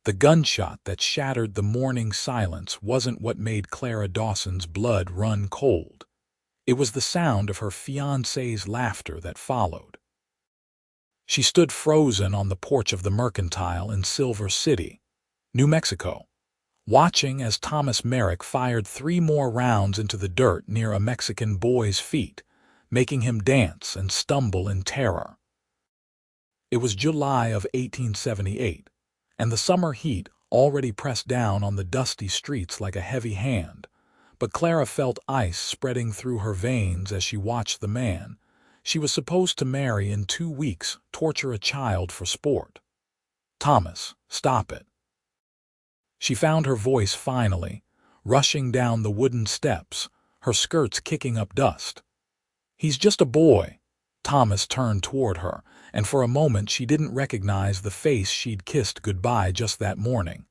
The gunshot that shattered the morning silence wasn't what made Clara Dawson's blood run cold. It was the sound of her fiancé's laughter that followed. She stood frozen on the porch of the Mercantile in Silver City, New Mexico, watching as Thomas Merrick fired 3 more rounds into the dirt near a Mexican boy's feet, making him dance and stumble in terror. It was July of 1878, and the summer heat already pressed down on the dusty streets like a heavy hand, but Clara felt ice spreading through her veins as she watched the man she was supposed to marry in 2 weeks torture a child for sport. "Thomas, stop it." She found her voice finally, rushing down the wooden steps, her skirts kicking up dust. "He's just a boy." Thomas turned toward her, and for a moment she didn't recognize the face she'd kissed goodbye just that morning.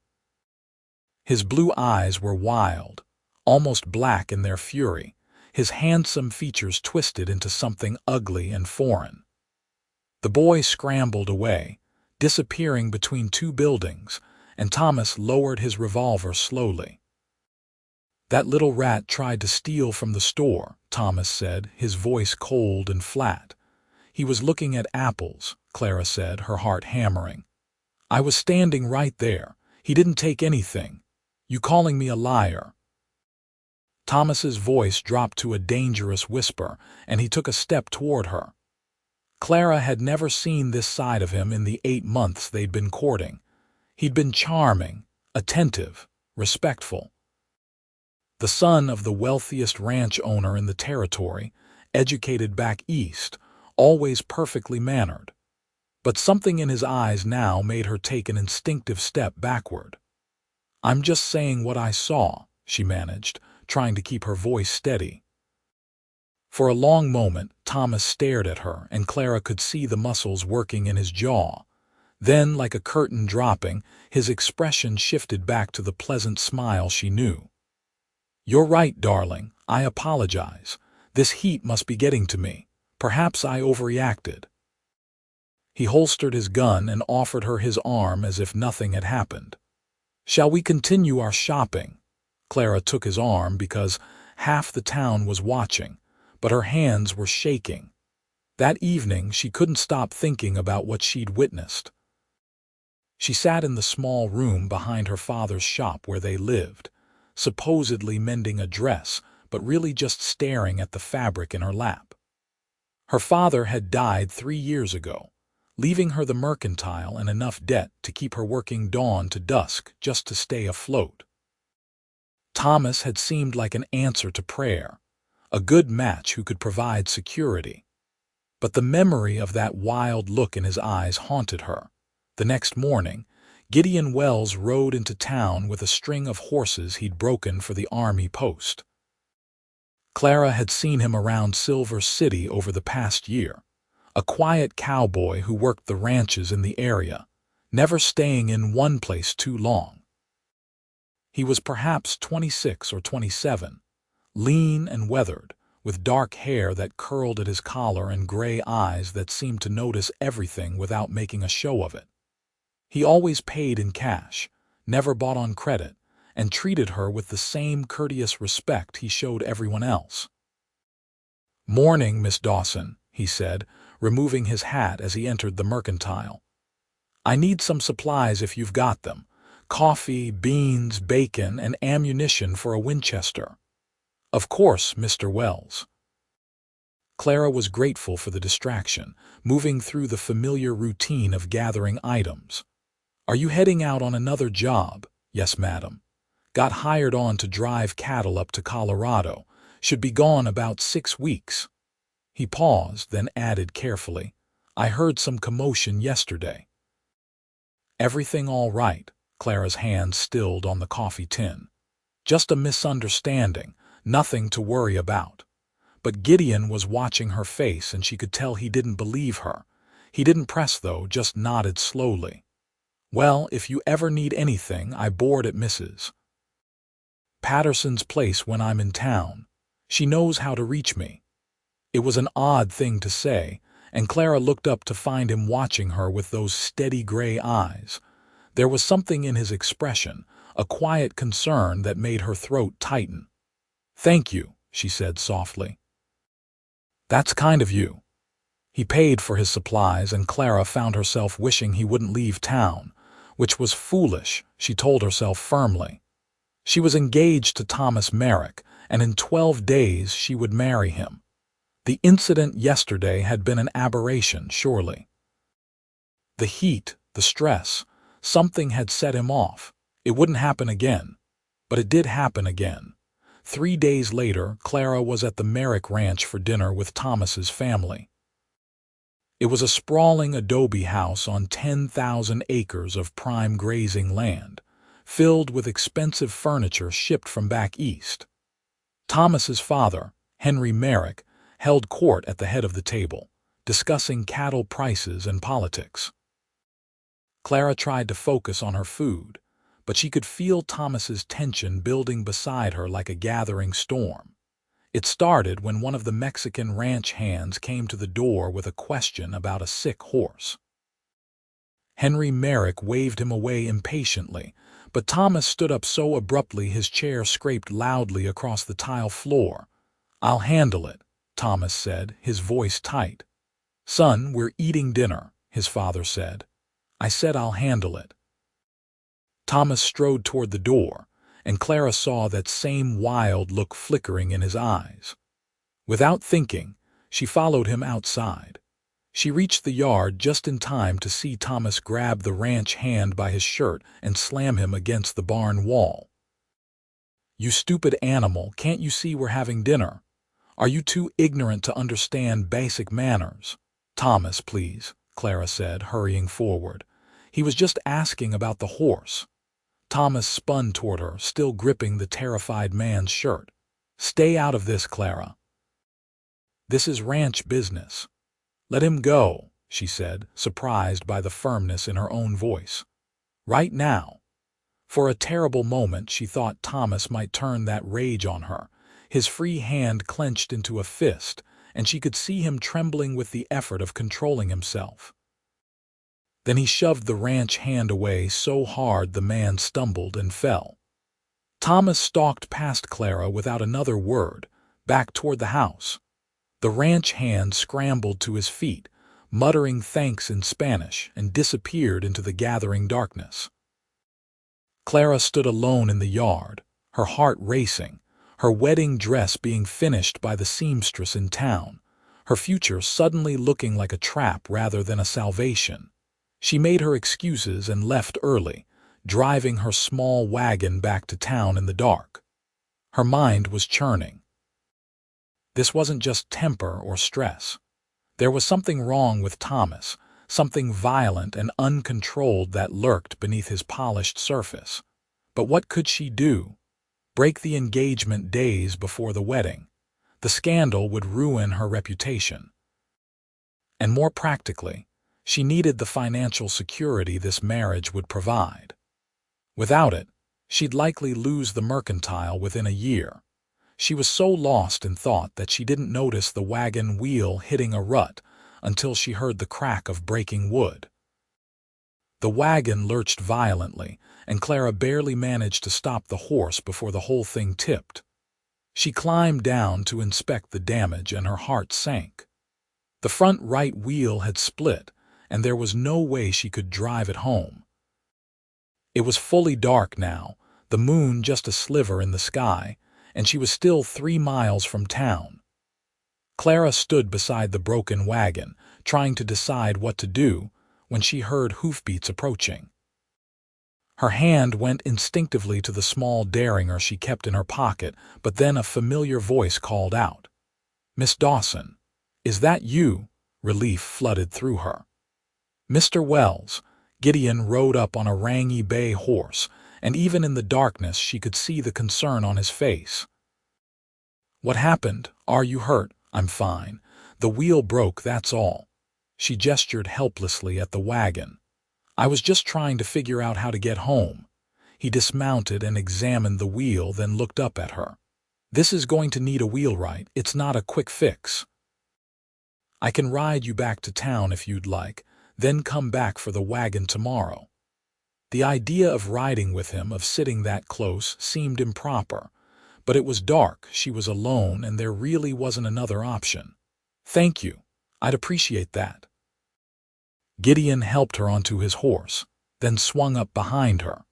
His blue eyes were wild, almost black in their fury, his handsome features twisted into something ugly and foreign. The boy scrambled away, disappearing between 2 buildings, and Thomas lowered his revolver slowly. "That little rat tried to steal from the store," Thomas said, his voice cold and flat. "He was looking at apples," Clara said, her heart hammering. "I was standing right there. He didn't take anything. You calling me a liar?" Thomas's voice dropped to a dangerous whisper, and he took a step toward her. Clara had never seen this side of him in the 8 months they'd been courting. He'd been charming, attentive, respectful. The son of the wealthiest ranch owner in the territory, educated back east, always perfectly mannered. But something in his eyes now made her take an instinctive step backward. "I'm just saying what I saw," she managed, trying to keep her voice steady. For a long moment, Thomas stared at her, and Clara could see the muscles working in his jaw. Then, like a curtain dropping, his expression shifted back to the pleasant smile she knew. "You're right, darling. I apologize. This heat must be getting to me. Perhaps I overreacted." He holstered his gun and offered her his arm as if nothing had happened. "Shall we continue our shopping?" Clara took his arm because half the town was watching, but her hands were shaking. That evening she couldn't stop thinking about what she'd witnessed. She sat in the small room behind her father's shop where they lived, supposedly mending a dress, but really just staring at the fabric in her lap. Her father had died 3 years ago, leaving her the Mercantile and enough debt to keep her working dawn to dusk just to stay afloat. Thomas had seemed like an answer to prayer, a good match who could provide security. But the memory of that wild look in his eyes haunted her. The next morning, Gideon Wells rode into town with a string of horses he'd broken for the army post. Clara had seen him around Silver City over the past year, a quiet cowboy who worked the ranches in the area, never staying in one place too long. He was perhaps 26 or 27, lean and weathered, with dark hair that curled at his collar and gray eyes that seemed to notice everything without making a show of it. He always paid in cash, never bought on credit, and treated her with the same courteous respect he showed everyone else. "Morning, Miss Dawson," he said, removing his hat as he entered the Mercantile. "I need some supplies if you've got them. Coffee, beans, bacon, and ammunition for a Winchester." "Of course, Mr. Wells." Clara was grateful for the distraction, moving through the familiar routine of gathering items. "Are you heading out on another job?" "Yes, madam. Got hired on to drive cattle up to Colorado. Should be gone about 6 weeks. He paused, then added carefully, "I heard some commotion yesterday." "Everything all right?" Clara's hand stilled on the coffee tin. "Just a misunderstanding, nothing to worry about." But Gideon was watching her face, and she could tell he didn't believe her. He didn't press, though, just nodded slowly. "Well, if you ever need anything, I board at Mrs. Patterson's place when I'm in town. She knows how to reach me." It was an odd thing to say, and Clara looked up to find him watching her with those steady gray eyes. There was something in his expression, a quiet concern that made her throat tighten. "Thank you," she said softly. "That's kind of you." He paid for his supplies, and Clara found herself wishing he wouldn't leave town, which was foolish, she told herself firmly. She was engaged to Thomas Merrick, and in 12 days she would marry him. The incident yesterday had been an aberration, surely. The heat, the stress, something had set him off. It wouldn't happen again. But it did happen again. 3 days later, Clara was at the Merrick Ranch for dinner with Thomas's family. It was a sprawling adobe house on 10,000 acres of prime grazing land, filled with expensive furniture shipped from back east. Thomas's father, Henry Merrick, held court at the head of the table, discussing cattle prices and politics. Clara tried to focus on her food, but she could feel Thomas's tension building beside her like a gathering storm. It started when one of the Mexican ranch hands came to the door with a question about a sick horse. Henry Merrick waved him away impatiently, but Thomas stood up so abruptly his chair scraped loudly across the tile floor. "I'll handle it," Thomas said, his voice tight. "Son, we're eating dinner," his father said. "I said I'll handle it." Thomas strode toward the door, and Clara saw that same wild look flickering in his eyes. Without thinking, she followed him outside. She reached the yard just in time to see Thomas grab the ranch hand by his shirt and slam him against the barn wall. "You stupid animal, can't you see we're having dinner? Are you too ignorant to understand basic manners?" "Thomas, please," Clara said, hurrying forward. "He was just asking about the horse." Thomas spun toward her, still gripping the terrified man's shirt. "Stay out of this, Clara. This is ranch business." "Let him go," she said, surprised by the firmness in her own voice. "Right now." For a terrible moment she thought Thomas might turn that rage on her, his free hand clenched into a fist, and she could see him trembling with the effort of controlling himself. Then he shoved the ranch hand away so hard the man stumbled and fell. Thomas stalked past Clara without another word, back toward the house. The ranch hand scrambled to his feet, muttering thanks in Spanish, and disappeared into the gathering darkness. Clara stood alone in the yard, her heart racing, her wedding dress being finished by the seamstress in town, her future suddenly looking like a trap rather than a salvation. She made her excuses and left early, driving her small wagon back to town in the dark. Her mind was churning. This wasn't just temper or stress. There was something wrong with Thomas, something violent and uncontrolled that lurked beneath his polished surface. But what could she do? Break the engagement days before the wedding? The scandal would ruin her reputation. And more practically, she needed the financial security this marriage would provide. Without it, she'd likely lose the mercantile within a year. She was so lost in thought that she didn't notice the wagon wheel hitting a rut until she heard the crack of breaking wood. The wagon lurched violently, and Clara barely managed to stop the horse before the whole thing tipped. She climbed down to inspect the damage, and her heart sank. The front right wheel had split, and there was no way she could drive it home. It was fully dark now, the moon just a sliver in the sky, and she was still 3 miles from town. Clara stood beside the broken wagon, trying to decide what to do, when she heard hoofbeats approaching. Her hand went instinctively to the small derringer she kept in her pocket, but then a familiar voice called out. "Miss Dawson, is that you?" Relief flooded through her. "Mr. Wells." Gideon rode up on a rangy bay horse, and even in the darkness she could see the concern on his face. "What happened? Are you hurt?" "I'm fine. The wheel broke, that's all." She gestured helplessly at the wagon. "I was just trying to figure out how to get home." He dismounted and examined the wheel, then looked up at her. "This is going to need a wheelwright. It's not a quick fix. I can ride you back to town if you'd like, then come back for the wagon tomorrow." The idea of riding with him, of sitting that close, seemed improper. But it was dark, she was alone, and there really wasn't another option. "Thank you. I'd appreciate that." Gideon helped her onto his horse, then swung up behind her.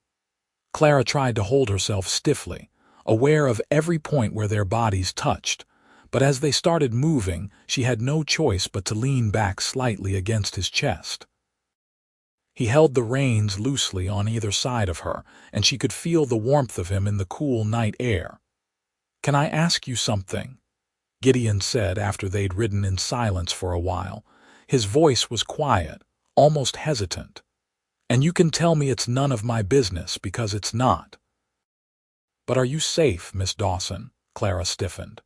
Clara tried to hold herself stiffly, aware of every point where their bodies touched, but as they started moving, she had no choice but to lean back slightly against his chest. He held the reins loosely on either side of her, and she could feel the warmth of him in the cool night air. "Can I ask you something?" Gideon said after they'd ridden in silence for a while. His voice was quiet, almost hesitant. "And you can tell me it's none of my business, because it's not." "But are you safe, Miss Dawson?" Clara stiffened.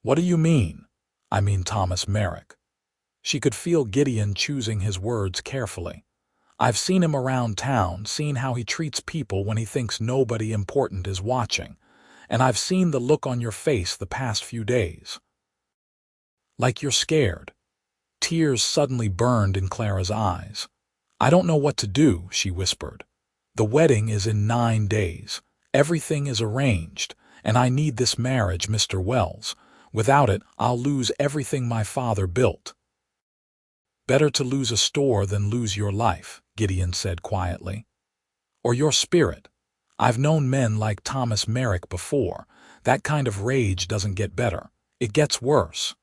"What do you mean?" "I mean Thomas Merrick." She could feel Gideon choosing his words carefully. "I've seen him around town, seen how he treats people when he thinks nobody important is watching, and I've seen the look on your face the past few days. Like you're scared." Tears suddenly burned in Clara's eyes. "I don't know what to do," she whispered. "The wedding is in 9 days. Everything is arranged, and I need this marriage, Mr. Wells. Without it, I'll lose everything my father built." "Better to lose a store than lose your life," Gideon said quietly. "Or your spirit. I've known men like Thomas Merrick before. That kind of rage doesn't get better. It gets worse.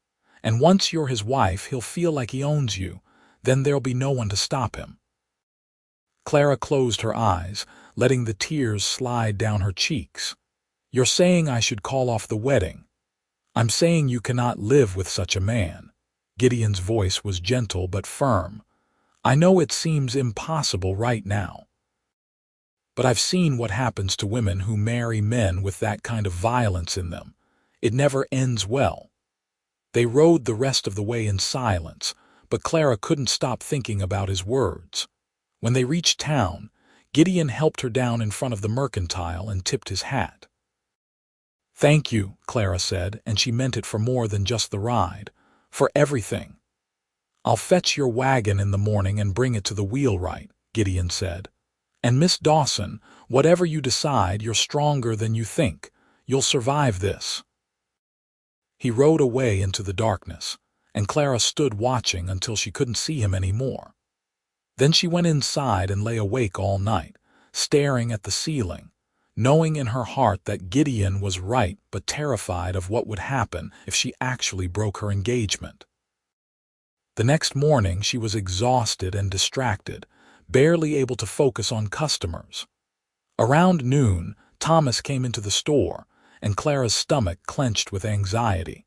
And once you're his wife, he'll feel like he owns you. Then there'll be no one to stop him." Clara closed her eyes, letting the tears slide down her cheeks. "You're saying I should call off the wedding?" "I'm saying you cannot live with such a man." Gideon's voice was gentle but firm. "I know it seems impossible right now. But I've seen what happens to women who marry men with that kind of violence in them. It never ends well." They rode the rest of the way in silence, but Clara couldn't stop thinking about his words. When they reached town, Gideon helped her down in front of the mercantile and tipped his hat. "Thank you," Clara said, and she meant it for more than just the ride, for everything. "I'll fetch your wagon in the morning and bring it to the wheelwright," Gideon said. "And Miss Dawson, whatever you decide, you're stronger than you think. You'll survive this." He rode away into the darkness, and Clara stood watching until she couldn't see him anymore. Then she went inside and lay awake all night, staring at the ceiling, knowing in her heart that Gideon was right but terrified of what would happen if she actually broke her engagement. The next morning she was exhausted and distracted, barely able to focus on customers. Around noon, Thomas came into the store, and Clara's stomach clenched with anxiety.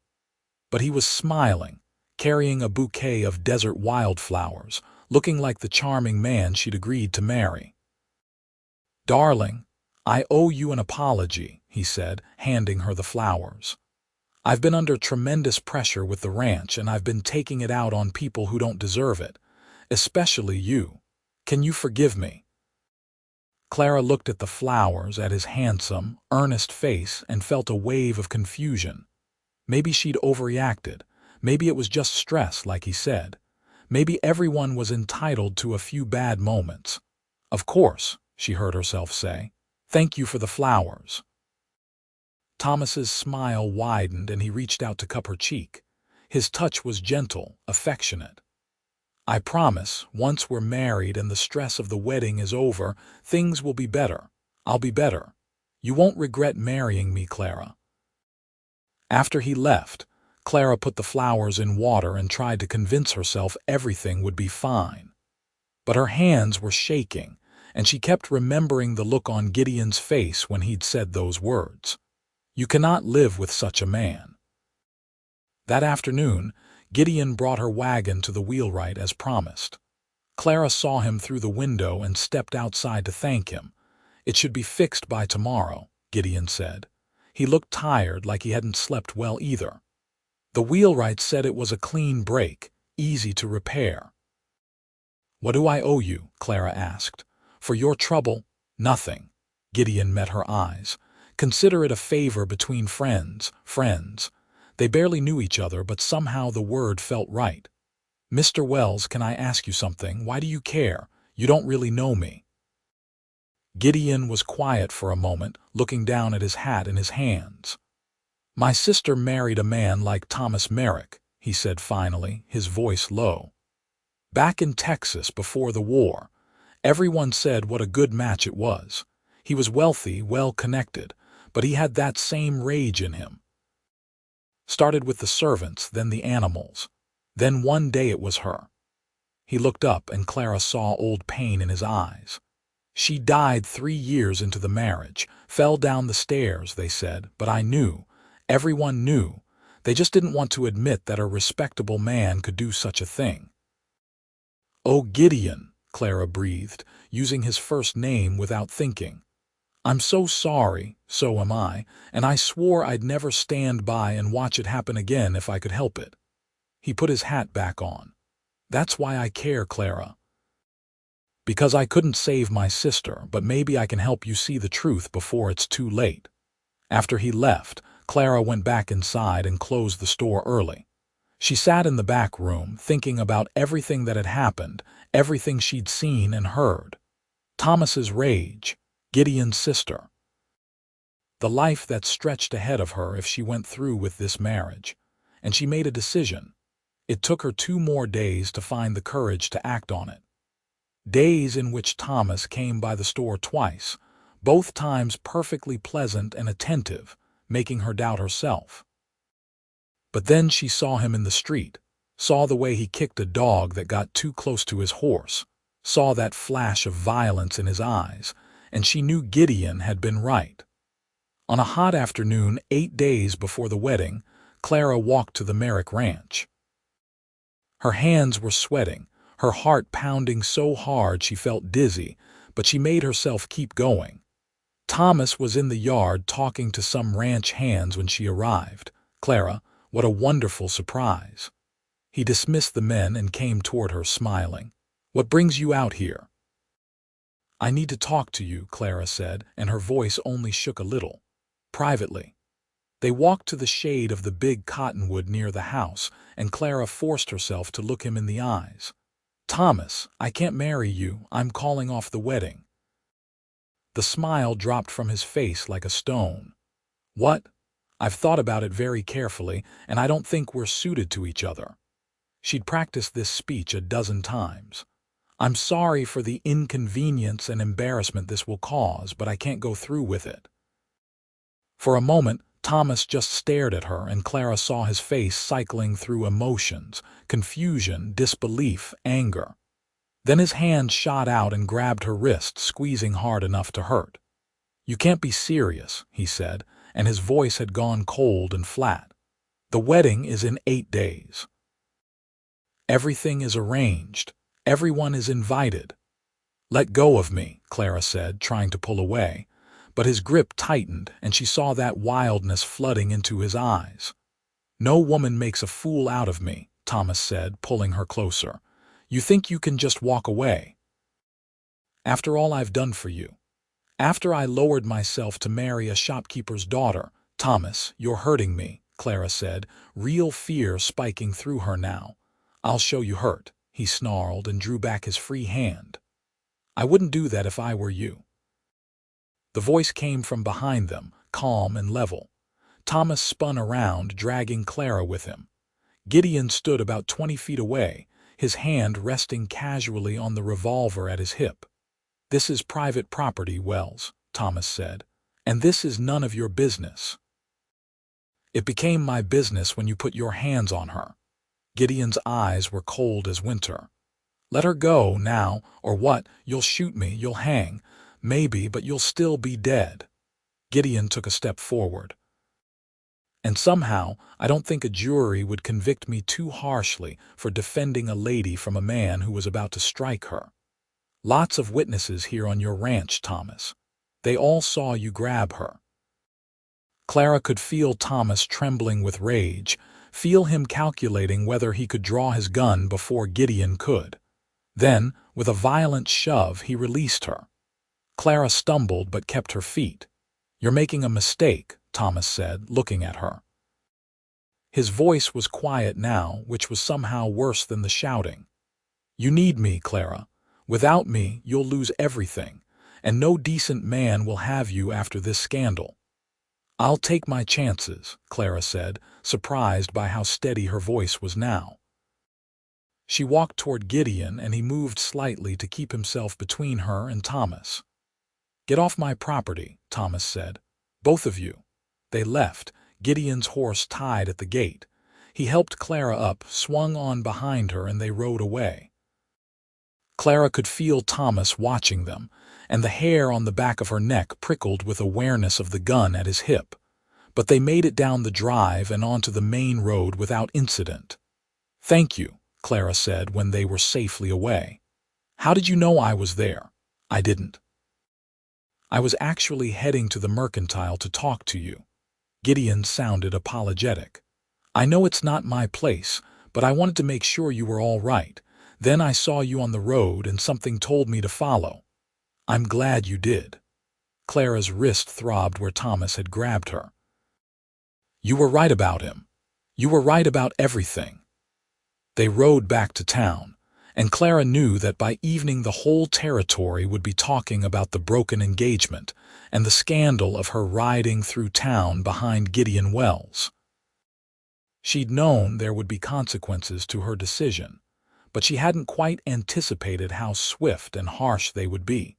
But he was smiling, carrying a bouquet of desert wildflowers, looking like the charming man she'd agreed to marry. "Darling, I owe you an apology," he said, handing her the flowers. "I've been under tremendous pressure with the ranch, and I've been taking it out on people who don't deserve it, especially you. Can you forgive me?" Clara looked at the flowers, at his handsome, earnest face, and felt a wave of confusion. Maybe she'd overreacted. Maybe it was just stress, like he said. Maybe everyone was entitled to a few bad moments. "Of course," she heard herself say. "Thank you for the flowers." Thomas's smile widened and he reached out to cup her cheek. His touch was gentle, affectionate. "I promise, once we're married and the stress of the wedding is over, things will be better. I'll be better. You won't regret marrying me, Clara." After he left, Clara put the flowers in water and tried to convince herself everything would be fine. But her hands were shaking, and she kept remembering the look on Gideon's face when he'd said those words. "You cannot live with such a man." That afternoon, Gideon brought her wagon to the wheelwright as promised. Clara saw him through the window and stepped outside to thank him. "It should be fixed by tomorrow," Gideon said. He looked tired, like he hadn't slept well either. The wheelwright said it was a clean break, easy to repair. "What do I owe you?" Clara asked. "For your trouble?" "Nothing." Gideon met her eyes. "Consider it a favor between friends. They barely knew each other, but somehow the word felt right. "Mr. Wells, can I ask you something? Why do you care? You don't really know me." Gideon was quiet for a moment, looking down at his hat in his hands. "My sister married a man like Thomas Merrick," he said finally, his voice low. "Back in Texas before the war. Everyone said what a good match it was. He was wealthy, well-connected, but he had that same rage in him. Started with the servants, then the animals. Then one day it was her." He looked up and Clara saw old pain in his eyes. "She died 3 years into the marriage, fell down the stairs, they said, but I knew. Everyone knew. They just didn't want to admit that a respectable man could do such a thing." "Oh, Gideon," Clara breathed, using his first name without thinking. "I'm so sorry, so am I, and I swore I'd never stand by and watch it happen again if I could help it." He put his hat back on. "That's why I care, Clara. Because I couldn't save my sister, but maybe I can help you see the truth before it's too late." After he left, Clara went back inside and closed the store early. She sat in the back room, thinking about everything that had happened, everything she'd seen and heard. Thomas's rage, Gideon's sister. The life that stretched ahead of her if she went through with this marriage. And she made a decision. It took her 2 more days to find the courage to act on it. Days in which Thomas came by the store twice, both times perfectly pleasant and attentive, making her doubt herself. But then she saw him in the street, saw the way he kicked a dog that got too close to his horse, saw that flash of violence in his eyes, and she knew Gideon had been right. On a hot afternoon 8 days before the wedding, Clara walked to the Merrick ranch. Her hands were sweating, her heart pounding so hard she felt dizzy, but she made herself keep going. Thomas was in the yard talking to some ranch hands when she arrived. "Clara, what a wonderful surprise." He dismissed the men and came toward her, smiling. "What brings you out here?" "I need to talk to you," Clara said, and her voice only shook a little. "Privately." They walked to the shade of the big cottonwood near the house, and Clara forced herself to look him in the eyes. "Thomas, I can't marry you. I'm calling off the wedding." The smile dropped from his face like a stone. "What? I've thought about it very carefully, and I don't think we're suited to each other." She'd practiced this speech a dozen times. "I'm sorry for the inconvenience and embarrassment this will cause, but I can't go through with it." For a moment, Thomas just stared at her, and Clara saw his face cycling through emotions, confusion, disbelief, anger. Then his hand shot out and grabbed her wrist, squeezing hard enough to hurt. "You can't be serious," he said, and his voice had gone cold and flat. "The wedding is in 8 days. Everything is arranged. Everyone is invited." "Let go of me," Clara said, trying to pull away. But his grip tightened, and she saw that wildness flooding into his eyes. "No woman makes a fool out of me," Thomas said, pulling her closer. "You think you can just walk away? After all I've done for you. After I lowered myself to marry a shopkeeper's daughter." "Thomas, you're hurting me," Clara said, real fear spiking through her now. "I'll show you hurt," he snarled and drew back his free hand. "I wouldn't do that if I were you." The voice came from behind them, calm and level. Thomas spun around, dragging Clara with him. Gideon stood about 20 feet away, his hand resting casually on the revolver at his hip. "This is private property, Wells," Thomas said, "and this is none of your business." "It became my business when you put your hands on her." Gideon's eyes were cold as winter. "Let her go now, or what? You'll shoot me, you'll hang. Maybe, but you'll still be dead." Gideon took a step forward. "And somehow, I don't think a jury would convict me too harshly for defending a lady from a man who was about to strike her. Lots of witnesses here on your ranch, Thomas. They all saw you grab her." Clara could feel Thomas trembling with rage, feel him calculating whether he could draw his gun before Gideon could. Then, with a violent shove, he released her. Clara stumbled but kept her feet. "You're making a mistake," Thomas said, looking at her. His voice was quiet now, which was somehow worse than the shouting. "You need me, Clara. Without me, you'll lose everything. and no decent man will have you after this scandal." "I'll take my chances," Clara said, surprised by how steady her voice was now. She walked toward Gideon, and he moved slightly to keep himself between her and Thomas. "Get off my property," Thomas said. "Both of you." They left, Gideon's horse tied at the gate. He helped Clara up, swung on behind her, and they rode away. Clara could feel Thomas watching them, and the hair on the back of her neck prickled with awareness of the gun at his hip. But they made it down the drive and onto the main road without incident. "Thank you," Clara said when they were safely away. "How did you know I was there?" "I didn't. I was actually heading to the mercantile to talk to you." Gideon sounded apologetic. "I know it's not my place, but I wanted to make sure you were all right. Then I saw you on the road and something told me to follow." "I'm glad you did." Clara's wrist throbbed where Thomas had grabbed her. "You were right about him. You were right about everything." They rode back to town, and Clara knew that by evening the whole territory would be talking about the broken engagement and the scandal of her riding through town behind Gideon Wells. She'd known there would be consequences to her decision, but she hadn't quite anticipated how swift and harsh they would be.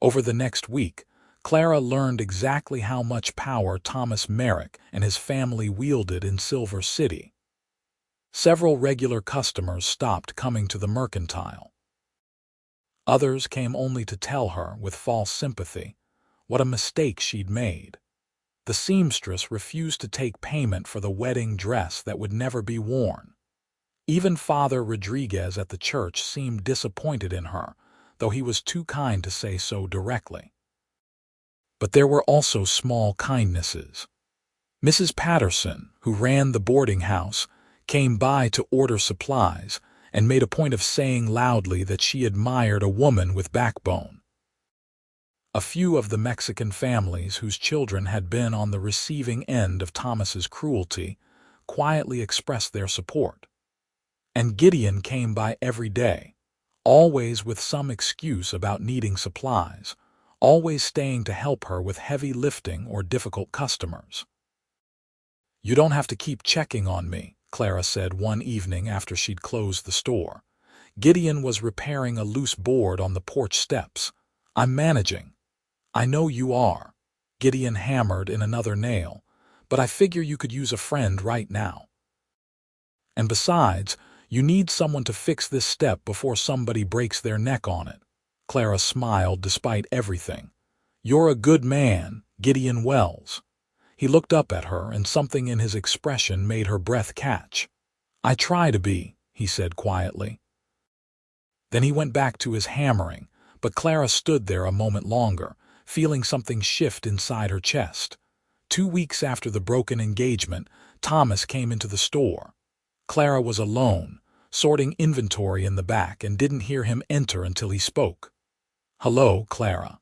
Over the next week, Clara learned exactly how much power Thomas Merrick and his family wielded in Silver City. Several regular customers stopped coming to the mercantile. Others came only to tell her, with false sympathy, what a mistake she'd made. The seamstress refused to take payment for the wedding dress that would never be worn. Even Father Rodriguez at the church seemed disappointed in her, though he was too kind to say so directly. But there were also small kindnesses. Mrs. Patterson, who ran the boarding house, came by to order supplies and made a point of saying loudly that she admired a woman with backbone. A few of the Mexican families whose children had been on the receiving end of Thomas's cruelty quietly expressed their support. And Gideon came by every day, always with some excuse about needing supplies, always staying to help her with heavy lifting or difficult customers. "You don't have to keep checking on me," Clara said one evening after she'd closed the store. Gideon was repairing a loose board on the porch steps. "I'm managing." "I know you are." Gideon hammered in another nail. "But I figure you could use a friend right now. And besides, you need someone to fix this step before somebody breaks their neck on it." Clara smiled despite everything. "You're a good man, Gideon Wells." He looked up at her, and something in his expression made her breath catch. "I try to be," he said quietly. Then he went back to his hammering, but Clara stood there a moment longer, feeling something shift inside her chest. 2 weeks after the broken engagement, Thomas came into the store. Clara was alone, sorting inventory in the back, and didn't hear him enter until he spoke. "Hello, Clara."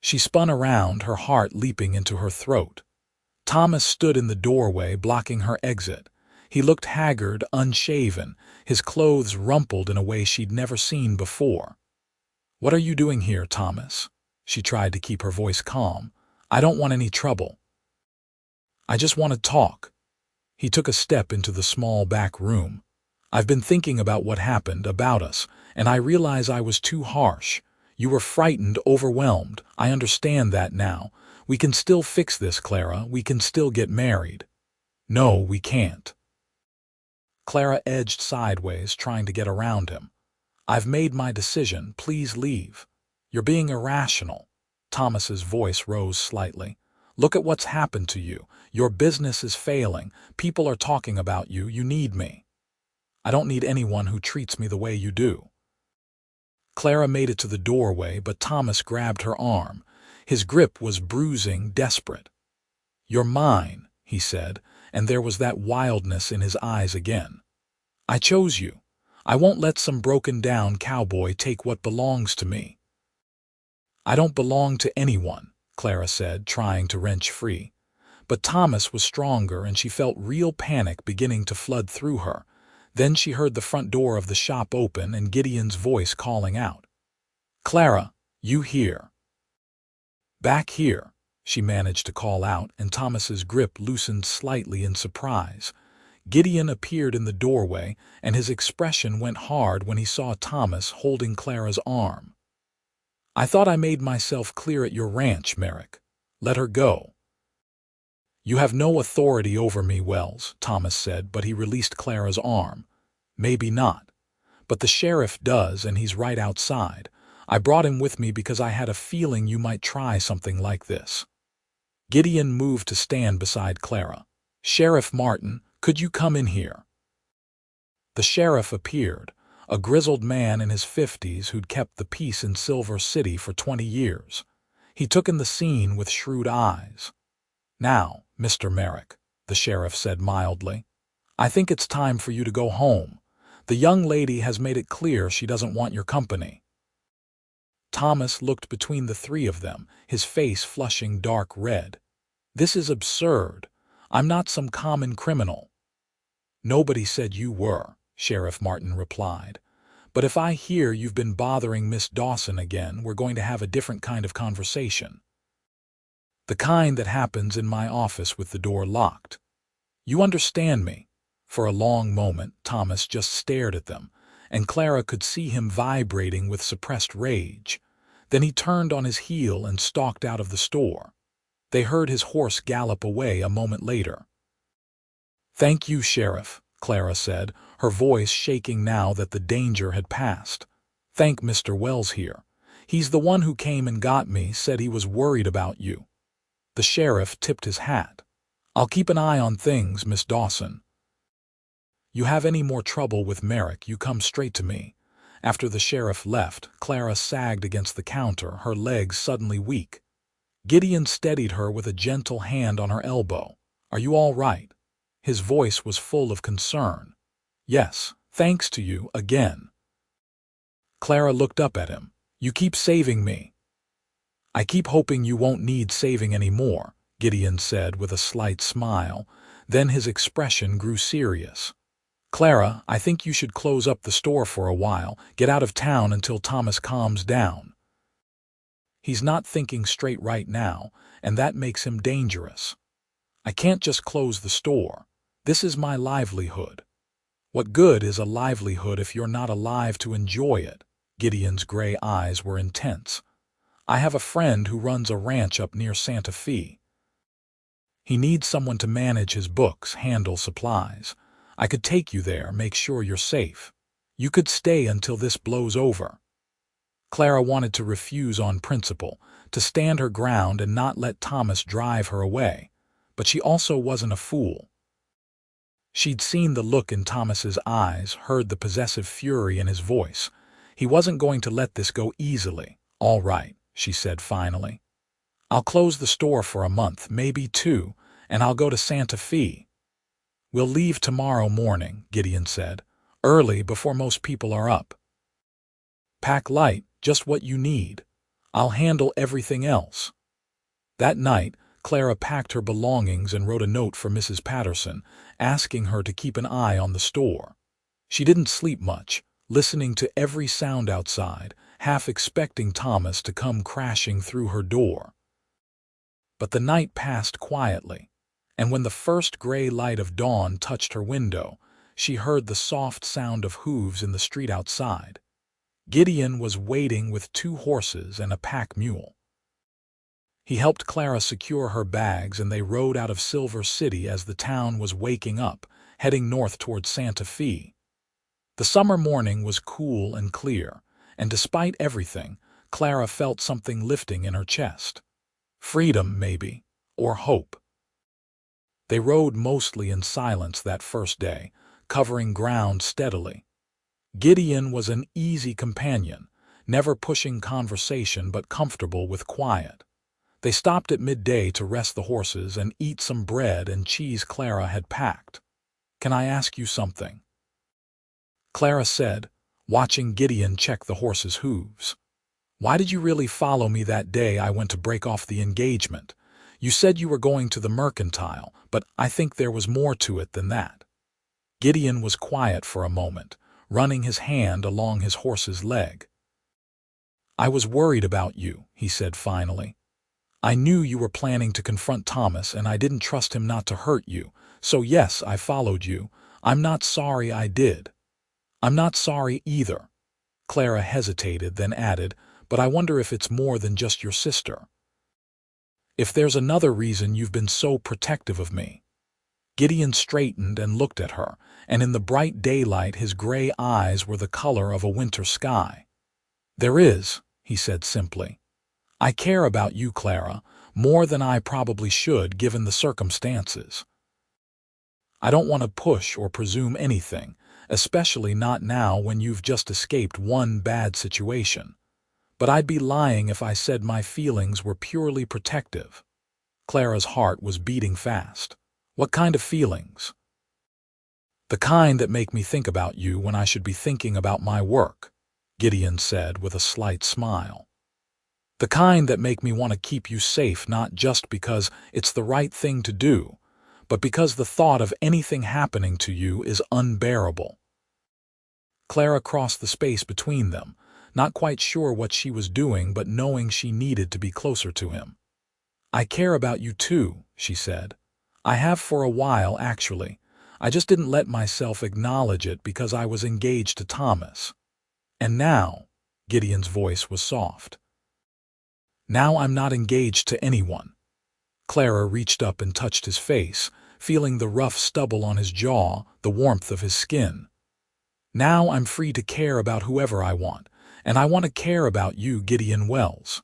She spun around, her heart leaping into her throat. Thomas stood in the doorway, blocking her exit. He looked haggard, unshaven, his clothes rumpled in a way she'd never seen before. "What are you doing here, Thomas?" She tried to keep her voice calm. "I don't want any trouble. I just want to talk." He took a step into the small back room. "I've been thinking about what happened, about us, and I realize I was too harsh. You were frightened, overwhelmed. I understand that now. We can still fix this, Clara. We can still get married." "No, we can't." Clara edged sideways, trying to get around him. "I've made my decision. Please leave." "You're being irrational." Thomas's voice rose slightly. "Look at what's happened to you. Your business is failing. People are talking about you. You need me." "I don't need anyone who treats me the way you do." Clara made it to the doorway, but Thomas grabbed her arm. His grip was bruising, desperate. "You're mine," he said, and there was that wildness in his eyes again. "I chose you. I won't let some broken-down cowboy take what belongs to me." "I don't belong to anyone," Clara said, trying to wrench free. But Thomas was stronger, and she felt real panic beginning to flood through her. Then she heard the front door of the shop open and Gideon's voice calling out. "Clara, You here. Back here, she managed to call out, and Thomas's grip loosened slightly in surprise. Gideon appeared in the doorway, and his expression went hard when he saw Thomas holding Clara's arm. I thought I made myself clear at your ranch, Merrick. Let her go. You have no authority over me, Wells, Thomas said, but he released Clara's arm. Maybe not. But the sheriff does, and he's right outside. I brought him with me because I had a feeling you might try something like this. Gideon moved to stand beside Clara. Sheriff Martin, could you come in here? The sheriff appeared, a grizzled man in his 50s who'd kept the peace in Silver City for 20 years. He took in the scene with shrewd eyes. Now, Mr. Merrick, the sheriff said mildly, I think it's time for you to go home. The young lady has made it clear she doesn't want your company. Thomas looked between the three of them, his face flushing dark red. This is absurd. I'm not some common criminal. Nobody said you were, Sheriff Martin replied. But if I hear you've been bothering Miss Dawson again, we're going to have a different kind of conversation. The kind that happens in my office with the door locked. You understand me? For a long moment, Thomas just stared at them, and Clara could see him vibrating with suppressed rage. Then he turned on his heel and stalked out of the store. They heard his horse gallop away a moment later. Thank you, Sheriff, Clara said, her voice shaking now that the danger had passed. Thank Mr. Wells here. He's the one who came and got me, said he was worried about you. The sheriff tipped his hat. I'll keep an eye on things, Miss Dawson. You have any more trouble with Merrick, you come straight to me. After the sheriff left, Clara sagged against the counter, her legs suddenly weak. Gideon steadied her with a gentle hand on her elbow. Are you all right? His voice was full of concern. Yes, thanks to you, again. Clara looked up at him. You keep saving me. I keep hoping you won't need saving any more, Gideon said with a slight smile. Then his expression grew serious. Clara, I think you should close up the store for a while, get out of town until Thomas calms down. He's not thinking straight right now, and that makes him dangerous. I can't just close the store. This is my livelihood. What good is a livelihood if you're not alive to enjoy it? Gideon's gray eyes were intense. I have a friend who runs a ranch up near Santa Fe. He needs someone to manage his books, handle supplies. I could take you there, make sure you're safe. You could stay until this blows over. Clara wanted to refuse on principle, to stand her ground and not let Thomas drive her away. But she also wasn't a fool. She'd seen the look in Thomas's eyes, heard the possessive fury in his voice. He wasn't going to let this go easily. All right, she said finally. I'll close the store for a month, maybe 2, and I'll go to Santa Fe. We'll leave tomorrow morning, Gideon said, early before most people are up. Pack light, just what you need. I'll handle everything else. That night, Clara packed her belongings and wrote a note for Mrs. Patterson, asking her to keep an eye on the store. She didn't sleep much, listening to every sound outside, half expecting Thomas to come crashing through her door. But the night passed quietly, and when the first gray light of dawn touched her window, she heard the soft sound of hooves in the street outside. Gideon was waiting with 2 horses and a pack mule. He helped Clara secure her bags, and they rode out of Silver City as the town was waking up, heading north toward Santa Fe. The summer morning was cool and clear, and despite everything, Clara felt something lifting in her chest. Freedom, maybe, or hope. They rode mostly in silence that first day, covering ground steadily. Gideon was an easy companion, never pushing conversation but comfortable with quiet. They stopped at midday to rest the horses and eat some bread and cheese Clara had packed. Can I ask you something? Clara said, watching Gideon check the horses' hooves. Why did you really follow me that day I went to break off the engagement? You said you were going to the mercantile, but I think there was more to it than that. Gideon was quiet for a moment, running his hand along his horse's leg. "I was worried about you," he said finally. "I knew you were planning to confront Thomas, and I didn't trust him not to hurt you. So yes, I followed you. I'm not sorry I did." "I'm not sorry either." Clara hesitated, then added, "But I wonder if it's more than just your sister. If there's another reason you've been so protective of me." Gideon straightened and looked at her, and in the bright daylight his gray eyes were the color of a winter sky. "There is," he said simply. "I care about you, Clara, more than I probably should given the circumstances. I don't want to push or presume anything, especially not now when you've just escaped one bad situation. But I'd be lying if I said my feelings were purely protective." Clara's heart was beating fast. "What kind of feelings?" "The kind that make me think about you when I should be thinking about my work," Gideon said with a slight smile. "The kind that make me want to keep you safe, not just because it's the right thing to do, but because the thought of anything happening to you is unbearable." Clara crossed the space between them, not quite sure what she was doing but knowing she needed to be closer to him. "I care about you too," she said. "I have for a while, actually. I just didn't let myself acknowledge it because I was engaged to Thomas. And now," Gideon's voice was soft, "now I'm not engaged to anyone." Clara reached up and touched his face, feeling the rough stubble on his jaw, the warmth of his skin. "Now I'm free to care about whoever I want, and I want to care about you, Gideon Wells."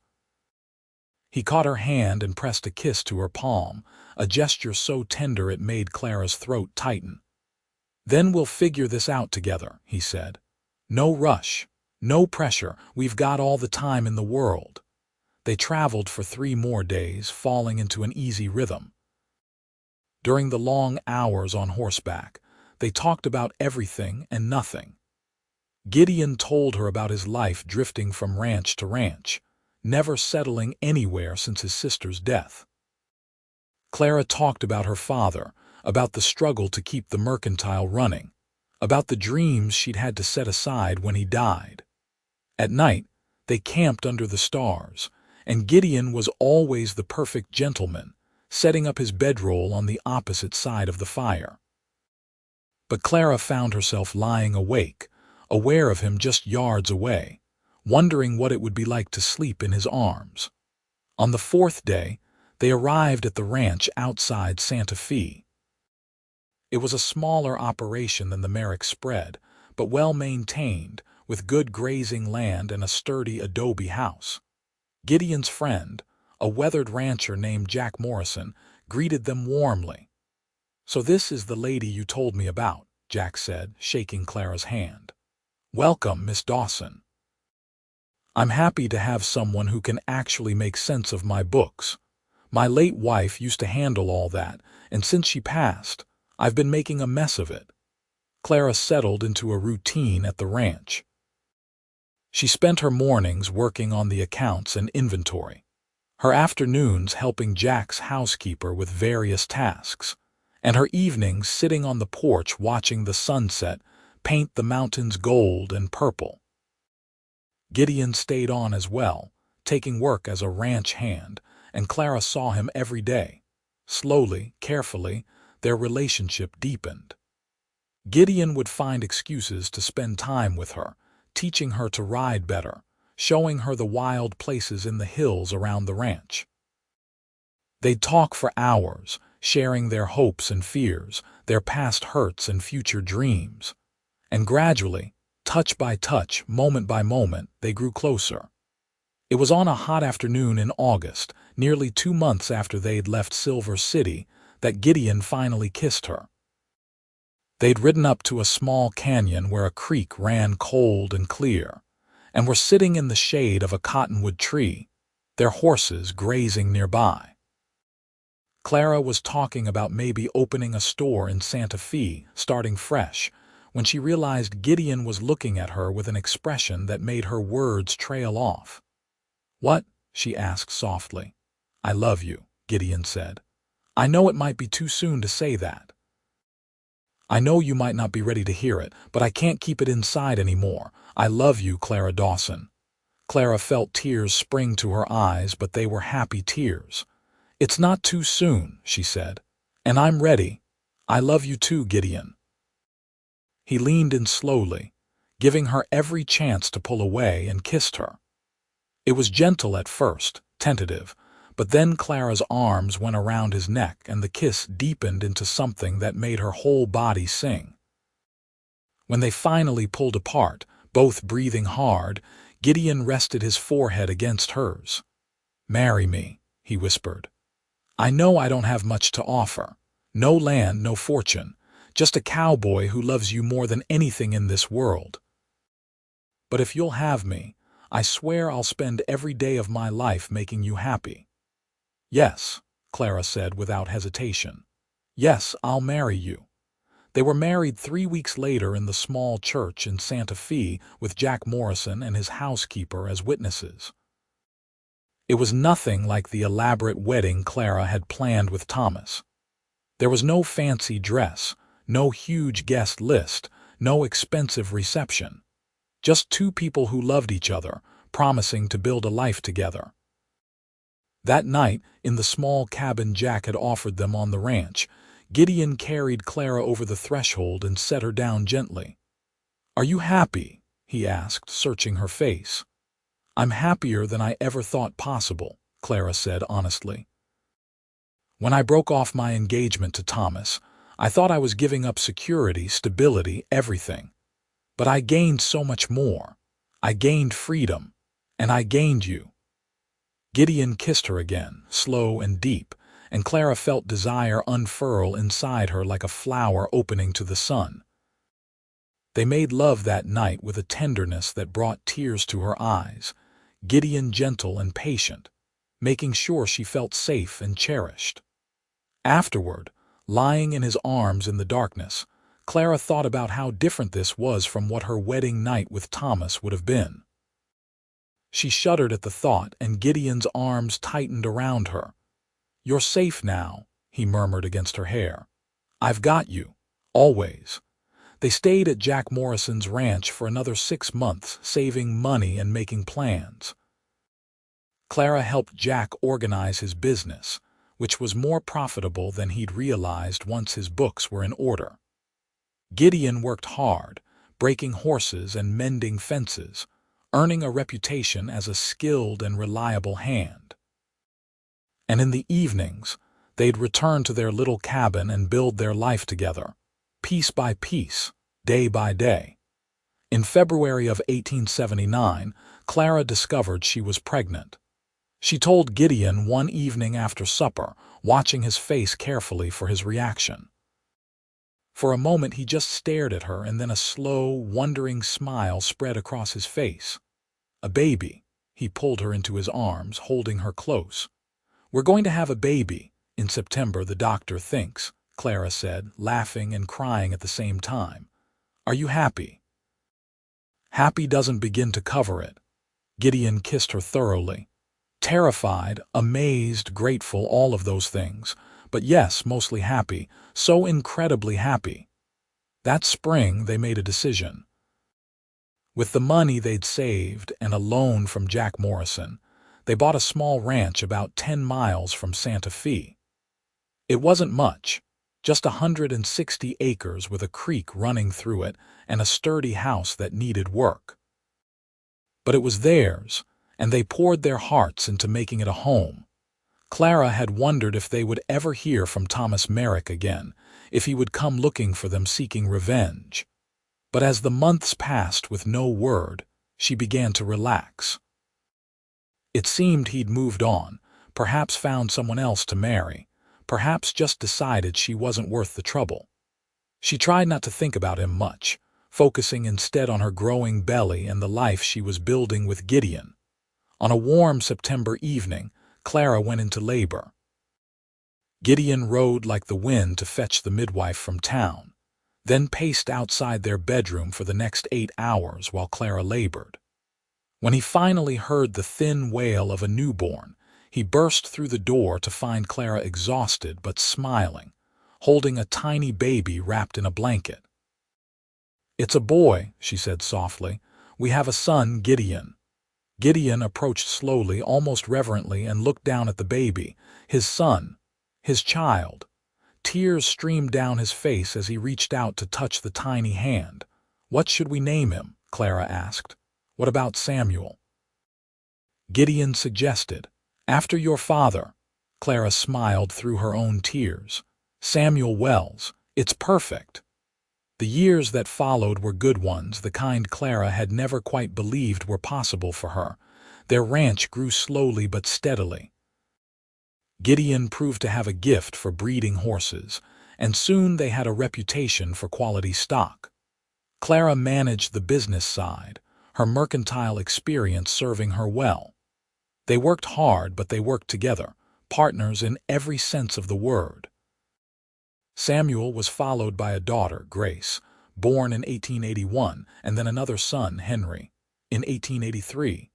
He caught her hand and pressed a kiss to her palm, a gesture so tender it made Clara's throat tighten. "Then we'll figure this out together," he said. "No rush, no pressure, we've got all the time in the world." They traveled for 3 more days, falling into an easy rhythm. During the long hours on horseback, they talked about everything and nothing. Gideon told her about his life drifting from ranch to ranch, never settling anywhere since his sister's death. Clara talked about her father, about the struggle to keep the mercantile running, about the dreams she'd had to set aside when he died. At night, they camped under the stars, and Gideon was always the perfect gentleman, setting up his bedroll on the opposite side of the fire. But Clara found herself lying awake, aware of him just yards away, wondering what it would be like to sleep in his arms. On the 4th day, they arrived at the ranch outside Santa Fe. It was a smaller operation than the Merrick spread, but well-maintained, with good grazing land and a sturdy adobe house. Gideon's friend, a weathered rancher named Jack Morrison, greeted them warmly. "So this is the lady you told me about," Jack said, shaking Clara's hand. "Welcome, Miss Dawson. I'm happy to have someone who can actually make sense of my books. My late wife used to handle all that, and since she passed, I've been making a mess of it." Clara settled into a routine at the ranch. She spent her mornings working on the accounts and inventory, her afternoons helping Jack's housekeeper with various tasks, and her evenings sitting on the porch watching the sunset paint the mountains gold and purple. Gideon stayed on as well, taking work as a ranch hand, and Clara saw him every day. Slowly, carefully, their relationship deepened. Gideon would find excuses to spend time with her, teaching her to ride better, showing her the wild places in the hills around the ranch. They'd talk for hours, sharing their hopes and fears, their past hurts and future dreams. And gradually, touch by touch, moment by moment, they grew closer. It was on a hot afternoon in August, nearly 2 months after they'd left Silver City, that Gideon finally kissed her. They'd ridden up to a small canyon where a creek ran cold and clear, and were sitting in the shade of a cottonwood tree, their horses grazing nearby. Clara was talking about maybe opening a store in Santa Fe, starting fresh, when she realized Gideon was looking at her with an expression that made her words trail off. "What?" she asked softly. "I love you," Gideon said. "I know it might be too soon to say that. I know you might not be ready to hear it, but I can't keep it inside anymore. I love you, Clara Dawson." Clara felt tears spring to her eyes, but they were happy tears. "It's not too soon," she said. "And I'm ready. I love you too, Gideon." He leaned in slowly, giving her every chance to pull away, and kissed her. It was gentle at first, tentative, but then Clara's arms went around his neck and the kiss deepened into something that made her whole body sing. When they finally pulled apart, both breathing hard, Gideon rested his forehead against hers. "Marry me," he whispered. "I know I don't have much to offer. No land, no fortune. Just a cowboy who loves you more than anything in this world. But if you'll have me, I swear I'll spend every day of my life making you happy." "Yes," Clara said without hesitation. "Yes, I'll marry you." They were married 3 weeks later in the small church in Santa Fe with Jack Morrison and his housekeeper as witnesses. It was nothing like the elaborate wedding Clara had planned with Thomas. There was no fancy dress, no huge guest list, no expensive reception. Just two people who loved each other, promising to build a life together. That night, in the small cabin Jack had offered them on the ranch, Gideon carried Clara over the threshold and set her down gently. "Are you happy?" he asked, searching her face. "I'm happier than I ever thought possible," Clara said honestly. "When I broke off my engagement to Thomas, I thought I was giving up security, stability, everything. But I gained so much more. I gained freedom, and I gained you." Gideon kissed her again, slow and deep, and Clara felt desire unfurl inside her like a flower opening to the sun. They made love that night with a tenderness that brought tears to her eyes, Gideon gentle and patient, making sure she felt safe and cherished. Afterward, lying in his arms in the darkness, Clara thought about how different this was from what her wedding night with Thomas would have been. She shuddered at the thought, and Gideon's arms tightened around her. "You're safe now," he murmured against her hair. "I've got you, always." They stayed at Jack Morrison's ranch for another 6 months, saving money and making plans. Clara helped Jack organize his business, which was more profitable than he'd realized once his books were in order. Gideon worked hard, breaking horses and mending fences, earning a reputation as a skilled and reliable hand. And in the evenings, they'd return to their little cabin and build their life together, piece by piece, day by day. In February of 1879, Clara discovered she was pregnant. She told Gideon one evening after supper, watching his face carefully for his reaction. For a moment he just stared at her, and then a slow, wondering smile spread across his face. "A baby." He pulled her into his arms, holding her close. "We're going to have a baby in September, the doctor thinks," Clara said, laughing and crying at the same time. "Are you happy?" "Happy doesn't begin to cover it." Gideon kissed her thoroughly. "Terrified, amazed, grateful, all of those things. But yes, mostly happy, so incredibly happy." That spring they made a decision. With the money they'd saved and a loan from Jack Morrison, they bought a small ranch about 10 miles from Santa Fe. It wasn't much, just 160 acres with a creek running through it and a sturdy house that needed work. But it was theirs, and they poured their hearts into making it a home. Clara had wondered if they would ever hear from Thomas Merrick again, if he would come looking for them seeking revenge. But as the months passed with no word, she began to relax. It seemed he'd moved on, perhaps found someone else to marry, perhaps just decided she wasn't worth the trouble. She tried not to think about him much, focusing instead on her growing belly and the life she was building with Gideon. On a warm September evening, Clara went into labor. Gideon rode like the wind to fetch the midwife from town, then paced outside their bedroom for the next 8 hours while Clara labored. When he finally heard the thin wail of a newborn, he burst through the door to find Clara exhausted but smiling, holding a tiny baby wrapped in a blanket. "It's a boy," she said softly. "We have a son, Gideon." Gideon approached slowly, almost reverently, and looked down at the baby, his son, his child. Tears streamed down his face as he reached out to touch the tiny hand. "What should we name him?" Clara asked. "What about Samuel?" Gideon suggested. "After your father." Clara smiled through her own tears. "Samuel Wells. It's perfect." The years that followed were good ones, the kind Clara had never quite believed were possible for her. Their ranch grew slowly but steadily. Gideon proved to have a gift for breeding horses, and soon they had a reputation for quality stock. Clara managed the business side, her mercantile experience serving her well. They worked hard, but they worked together, partners in every sense of the word. Samuel was followed by a daughter, Grace, born in 1881, and then another son, Henry, in 1883.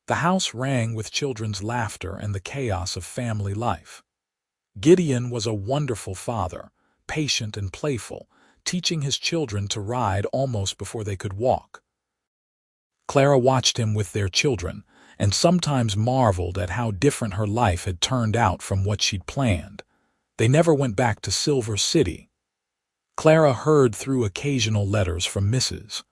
The house rang with children's laughter and the chaos of family life. Gideon was a wonderful father, patient and playful, teaching his children to ride almost before they could walk. Clara watched him with their children, and sometimes marveled at how different her life had turned out from what she'd planned. They never went back to Silver City. Clara heard through occasional letters from Mrs.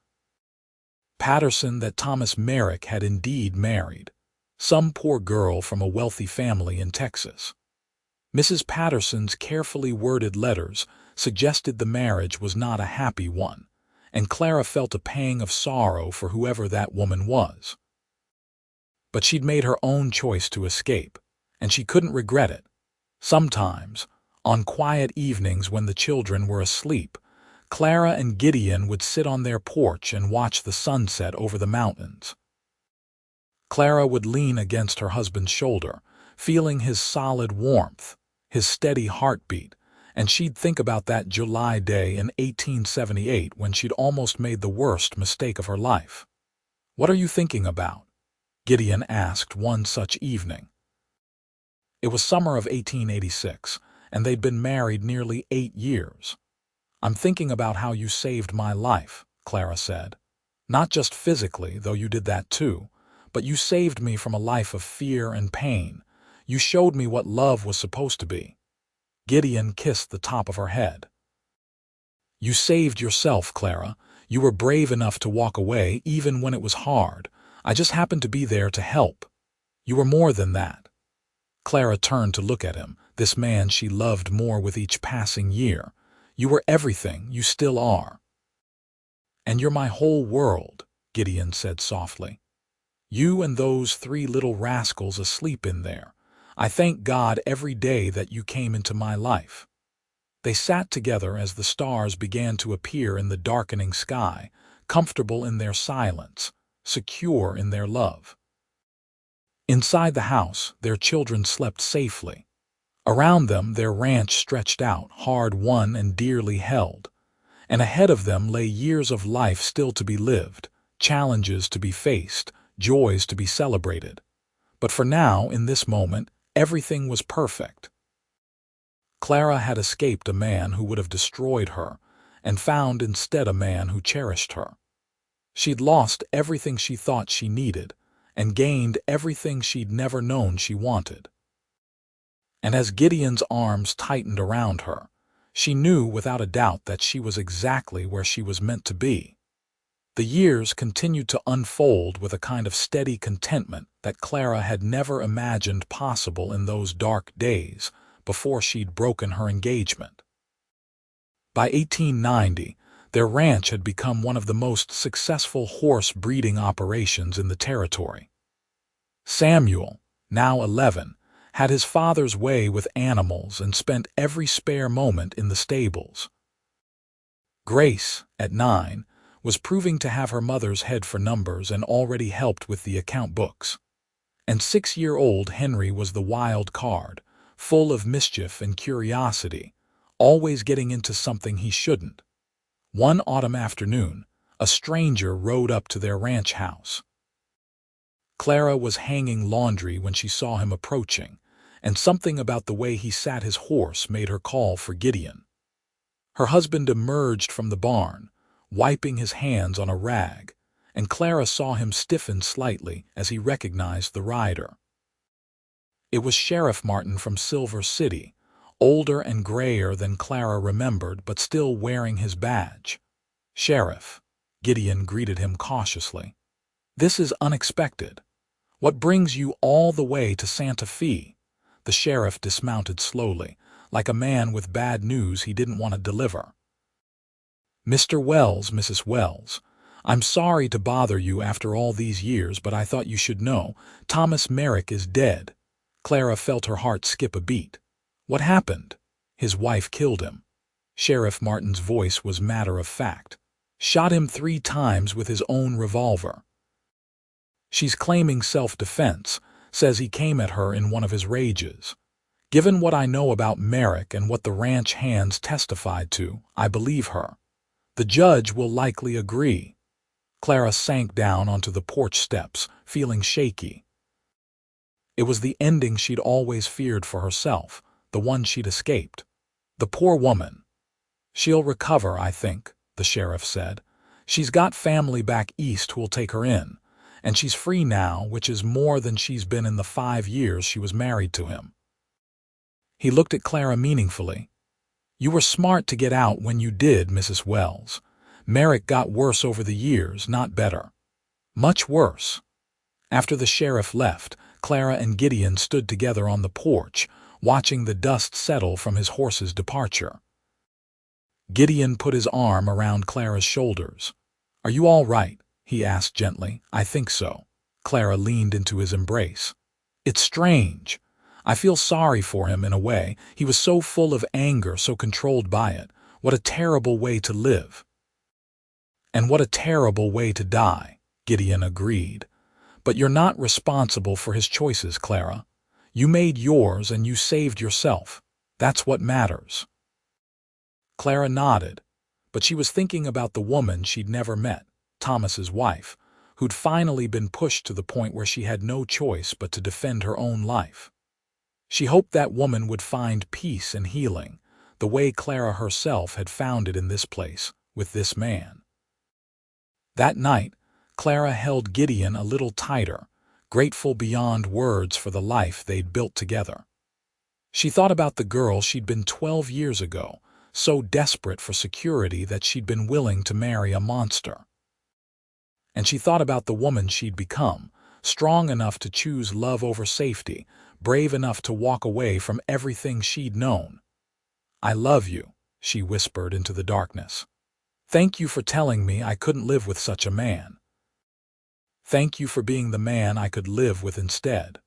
Patterson that Thomas Merrick had indeed married some poor girl from a wealthy family in Texas. Mrs. Patterson's carefully worded letters suggested the marriage was not a happy one, and Clara felt a pang of sorrow for whoever that woman was. But she'd made her own choice to escape, and she couldn't regret it. Sometimes, on quiet evenings when the children were asleep, Clara and Gideon would sit on their porch and watch the sunset over the mountains. Clara would lean against her husband's shoulder, feeling his solid warmth, his steady heartbeat, and she'd think about that July day in 1878 when she'd almost made the worst mistake of her life. "What are you thinking about?" Gideon asked one such evening. It was summer of 1886, and they'd been married nearly 8 years. "I'm thinking about how you saved my life," Clara said. "Not just physically, though you did that too, but you saved me from a life of fear and pain. You showed me what love was supposed to be." Gideon kissed the top of her head. "You saved yourself, Clara. You were brave enough to walk away even when it was hard. I just happened to be there to help. You were more than that." Clara turned to look at him, this man she loved more with each passing year. "You were everything, you still are." "And you're my whole world," Gideon said softly. "You and those 3 little rascals asleep in there. I thank God every day that you came into my life." They sat together as the stars began to appear in the darkening sky, comfortable in their silence, secure in their love. Inside the house, their children slept safely. Around them, their ranch stretched out, hard-won and dearly held. And ahead of them lay years of life still to be lived, challenges to be faced, joys to be celebrated. But for now, in this moment, everything was perfect. Clara had escaped a man who would have destroyed her, and found instead a man who cherished her. She'd lost everything she thought she needed, and gained everything she'd never known she wanted. And as Gideon's arms tightened around her, she knew without a doubt that she was exactly where she was meant to be. The years continued to unfold with a kind of steady contentment that Clara had never imagined possible in those dark days before she'd broken her engagement. By 1890, their ranch had become one of the most successful horse breeding operations in the territory. Samuel, now 11, had his father's way with animals and spent every spare moment in the stables. Grace, at 9, was proving to have her mother's head for numbers and already helped with the account books. And 6-year-old Henry was the wild card, full of mischief and curiosity, always getting into something he shouldn't. One autumn afternoon, a stranger rode up to their ranch house. Clara was hanging laundry when she saw him approaching, and something about the way he sat his horse made her call for Gideon. Her husband emerged from the barn, wiping his hands on a rag, and Clara saw him stiffen slightly as he recognized the rider. It was Sheriff Martin from Silver City, older and grayer than Clara remembered, but still wearing his badge. "Sheriff," Gideon greeted him cautiously. "This is unexpected. What brings you all the way to Santa Fe?" The sheriff dismounted slowly, like a man with bad news he didn't want to deliver. "Mr. Wells, Mrs. Wells, I'm sorry to bother you after all these years, but I thought you should know. Thomas Merrick is dead." Clara felt her heart skip a beat. "What happened?" "His wife killed him." Sheriff Martin's voice was matter of fact. "Shot him 3 times with his own revolver. She's claiming self-defense, says he came at her in one of his rages. Given what I know about Merrick and what the ranch hands testified to, I believe her. The judge will likely agree." Clara sank down onto the porch steps, feeling shaky. It was the ending she'd always feared for herself, the one she'd escaped. The poor woman. "She'll recover, I think," the sheriff said. "She's got family back east who'll take her in, and she's free now, which is more than she's been in the 5 years she was married to him." He looked at Clara meaningfully. "You were smart to get out when you did, Mrs. Wells. Merrick got worse over the years, not better. Much worse." After the sheriff left, Clara and Gideon stood together on the porch, watching the dust settle from his horse's departure. Gideon put his arm around Clara's shoulders. "Are you all right?" he asked gently. "I think so." Clara leaned into his embrace. "It's strange. I feel sorry for him in a way. He was so full of anger, so controlled by it. What a terrible way to live." "And what a terrible way to die," Gideon agreed. "But you're not responsible for his choices, Clara. You made yours and you saved yourself. That's what matters." Clara nodded, but she was thinking about the woman she'd never met, Thomas's wife, who'd finally been pushed to the point where she had no choice but to defend her own life. She hoped that woman would find peace and healing, the way Clara herself had found it in this place, with this man. That night, Clara held Gideon a little tighter, grateful beyond words for the life they'd built together. She thought about the girl she'd been 12 years ago, so desperate for security that she'd been willing to marry a monster. And she thought about the woman she'd become, strong enough to choose love over safety, brave enough to walk away from everything she'd known. "I love you," she whispered into the darkness. "Thank you for telling me I couldn't live with such a man. Thank you for being the man I could live with instead.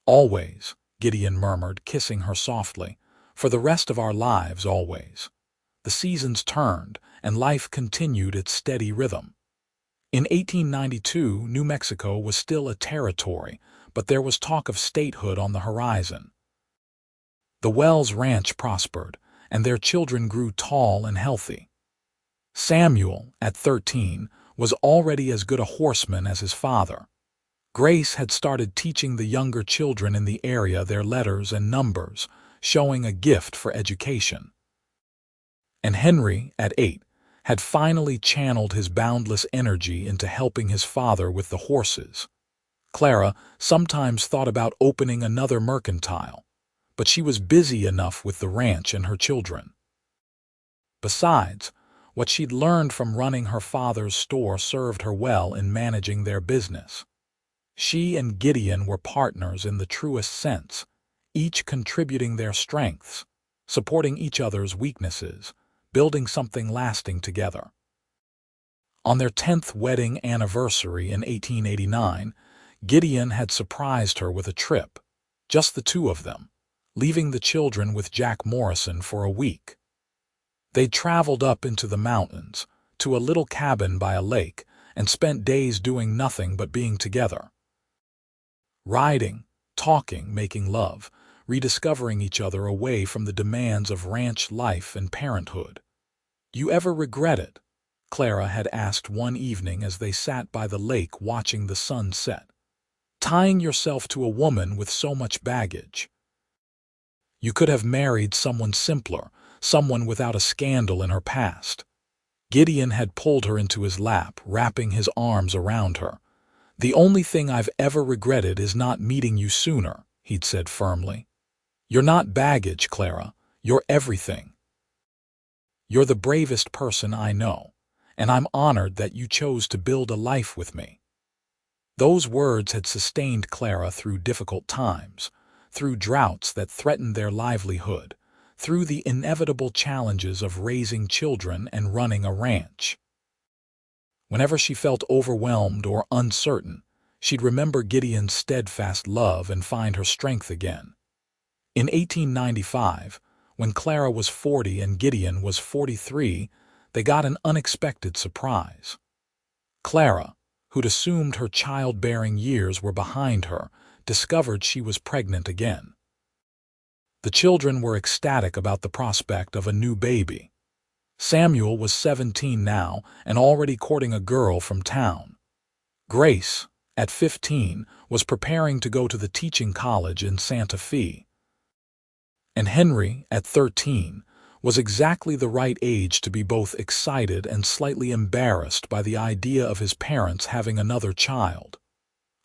Always," Gideon murmured, kissing her softly. "For the rest of our lives, always." The seasons turned, and life continued its steady rhythm. In 1892, New Mexico was still a territory, but there was talk of statehood on the horizon. The Wells Ranch prospered, and their children grew tall and healthy. Samuel, at 13, was already as good a horseman as his father. Grace had started teaching the younger children in the area their letters and numbers, showing a gift for education. And Henry, at 8, had finally channeled his boundless energy into helping his father with the horses. Clara sometimes thought about opening another mercantile, but she was busy enough with the ranch and her children. Besides, what she'd learned from running her father's store served her well in managing their business. She and Gideon were partners in the truest sense, each contributing their strengths, supporting each other's weaknesses, building something lasting together. On their 10th wedding anniversary in 1889, Gideon had surprised her with a trip, just the two of them, leaving the children with Jack Morrison for a week. They traveled up into the mountains, to a little cabin by a lake, and spent days doing nothing but being together. Riding, talking, making love, rediscovering each other away from the demands of ranch life and parenthood. "You ever regret it?" Clara had asked one evening as they sat by the lake watching the sun set. "Tying yourself to a woman with so much baggage. You could have married someone simpler, someone without a scandal in her past." Gideon had pulled her into his lap, wrapping his arms around her. "The only thing I've ever regretted is not meeting you sooner," he'd said firmly. "You're not baggage, Clara. You're everything. You're the bravest person I know, and I'm honored that you chose to build a life with me." Those words had sustained Clara through difficult times, through droughts that threatened their livelihood, through the inevitable challenges of raising children and running a ranch. Whenever she felt overwhelmed or uncertain, she'd remember Gideon's steadfast love and find her strength again. In 1895, when Clara was 40 and Gideon was 43, they got an unexpected surprise. Clara, who'd assumed her childbearing years were behind her, discovered she was pregnant again. The children were ecstatic about the prospect of a new baby. Samuel was 17 now and already courting a girl from town. Grace, at 15, was preparing to go to the teaching college in Santa Fe. And Henry, at 13, was exactly the right age to be both excited and slightly embarrassed by the idea of his parents having another child.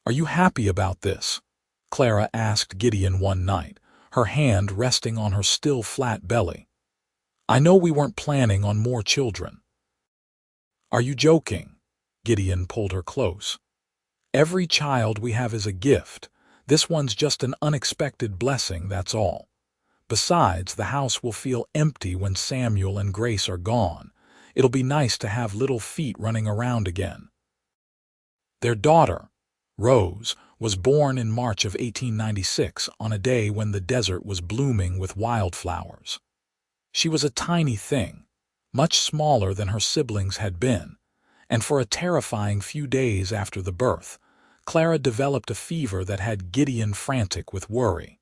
"Are you happy about this?" Clara asked Gideon one night, her hand resting on her still flat belly. "I know we weren't planning on more children." "Are you joking?" Gideon pulled her close. "Every child we have is a gift. This one's just an unexpected blessing, that's all. Besides, the house will feel empty when Samuel and Grace are gone. It'll be nice to have little feet running around again." Their daughter, Rose, was born in March of 1896 on a day when the desert was blooming with wildflowers. She was a tiny thing, much smaller than her siblings had been, and for a terrifying few days after the birth, Clara developed a fever that had Gideon frantic with worry.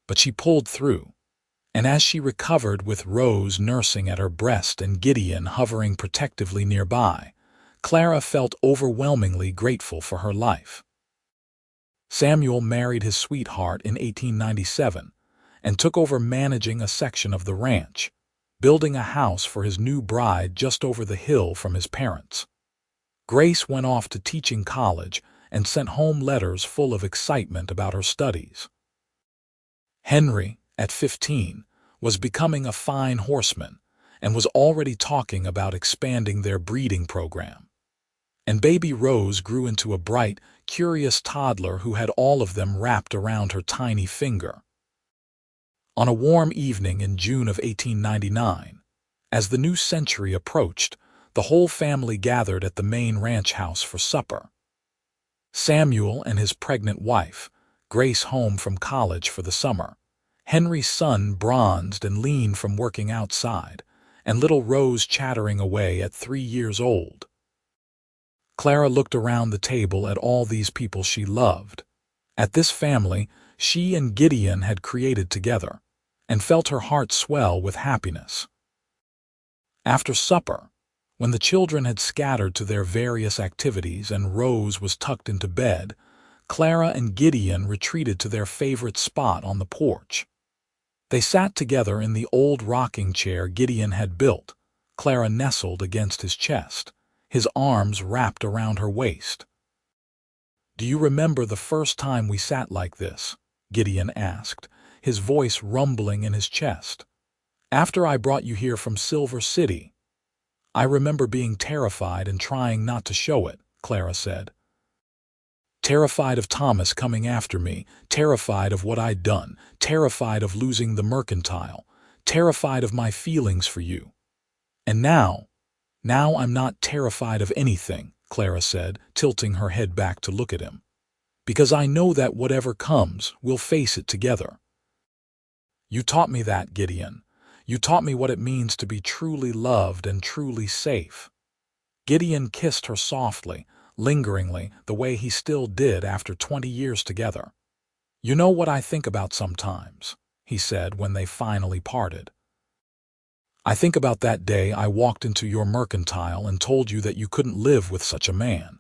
But she pulled through, and as she recovered with Rose nursing at her breast and Gideon hovering protectively nearby, Clara felt overwhelmingly grateful for her life. Samuel married his sweetheart in 1897 and took over managing a section of the ranch, building a house for his new bride just over the hill from his parents. Grace went off to teaching college and sent home letters full of excitement about her studies. Henry, at 15, was becoming a fine horseman and was already talking about expanding their breeding program. And baby Rose grew into a bright, curious toddler who had all of them wrapped around her tiny finger. On a warm evening in June of 1899, as the new century approached, the whole family gathered at the main ranch house for supper. Samuel and his pregnant wife, Grace home from college for the summer, Henry's son bronzed and lean from working outside, and little Rose chattering away at 3 years old. Clara looked around the table at all these people she loved, at this family she and Gideon had created together, and felt her heart swell with happiness. After supper, when the children had scattered to their various activities and Rose was tucked into bed, Clara and Gideon retreated to their favorite spot on the porch. They sat together in the old rocking chair Gideon had built, Clara nestled against his chest, his arms wrapped around her waist. "Do you remember the first time we sat like this?" Gideon asked, his voice rumbling in his chest. "After I brought you here from Silver City." "I remember being terrified and trying not to show it," Clara said. "Terrified of Thomas coming after me, terrified of what I'd done, terrified of losing the mercantile, terrified of my feelings for you. And now I'm not terrified of anything," Clara said, tilting her head back to look at him. "Because I know that whatever comes, we'll face it together." "You taught me that, Gideon. You taught me what it means to be truly loved and truly safe." Gideon kissed her softly, lingeringly, the way he still did after 20 years together. "You know what I think about sometimes," he said when they finally parted. "I think about that day I walked into your mercantile and told you that you couldn't live with such a man,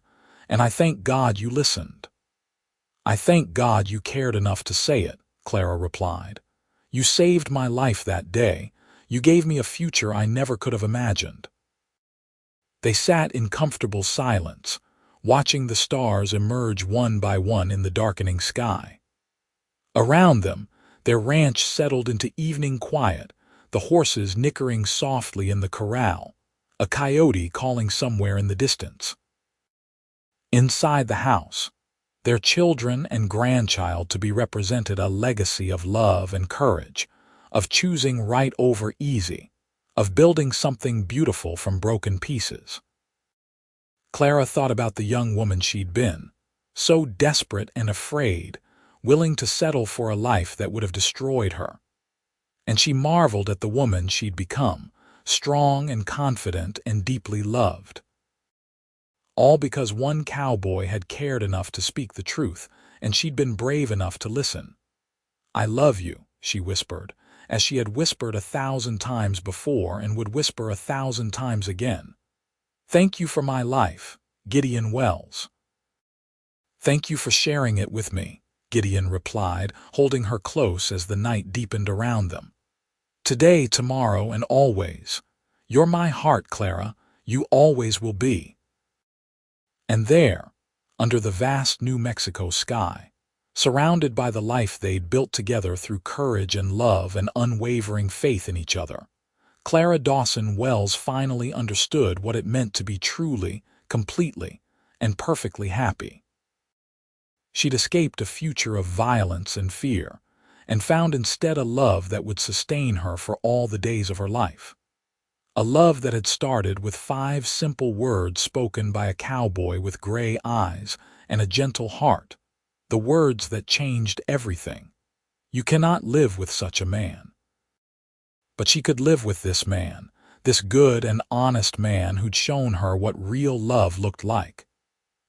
and I thank God you listened." "I thank God you cared enough to say it," Clara replied. "You saved my life that day. You gave me a future I never could have imagined." They sat in comfortable silence, watching the stars emerge one by one in the darkening sky. Around them, their ranch settled into evening quiet, the horses nickering softly in the corral, a coyote calling somewhere in the distance. Inside the house, their children and grandchild to be represented a legacy of love and courage, of choosing right over easy, of building something beautiful from broken pieces. Clara thought about the young woman she'd been, so desperate and afraid, willing to settle for a life that would have destroyed her. And she marveled at the woman she'd become, strong and confident and deeply loved. All because one cowboy had cared enough to speak the truth, and she'd been brave enough to listen. "I love you," she whispered, as she had whispered 1,000 times before and would whisper 1,000 times again. "Thank you for my life, Gideon Wells." "Thank you for sharing it with me," Gideon replied, holding her close as the night deepened around them. "Today, tomorrow, and always. You're my heart, Clara. You always will be." And there, under the vast New Mexico sky, surrounded by the life they'd built together through courage and love and unwavering faith in each other, Clara Dawson Wells finally understood what it meant to be truly, completely, and perfectly happy. She'd escaped a future of violence and fear, and found instead a love that would sustain her for all the days of her life. A love that had started with 5 simple words spoken by a cowboy with gray eyes and a gentle heart, the words that changed everything. "You cannot live with such a man." But she could live with this man, this good and honest man who'd shown her what real love looked like.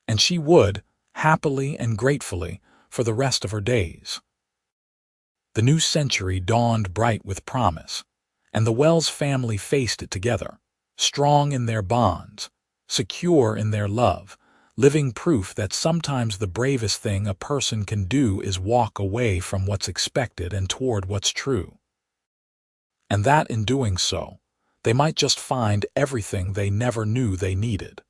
And she would, happily and gratefully, for the rest of her days. The new century dawned bright with promise, and the Wells family faced it together, strong in their bonds, secure in their love, living proof that sometimes the bravest thing a person can do is walk away from what's expected and toward what's true. And that in doing so, they might just find everything they never knew they needed.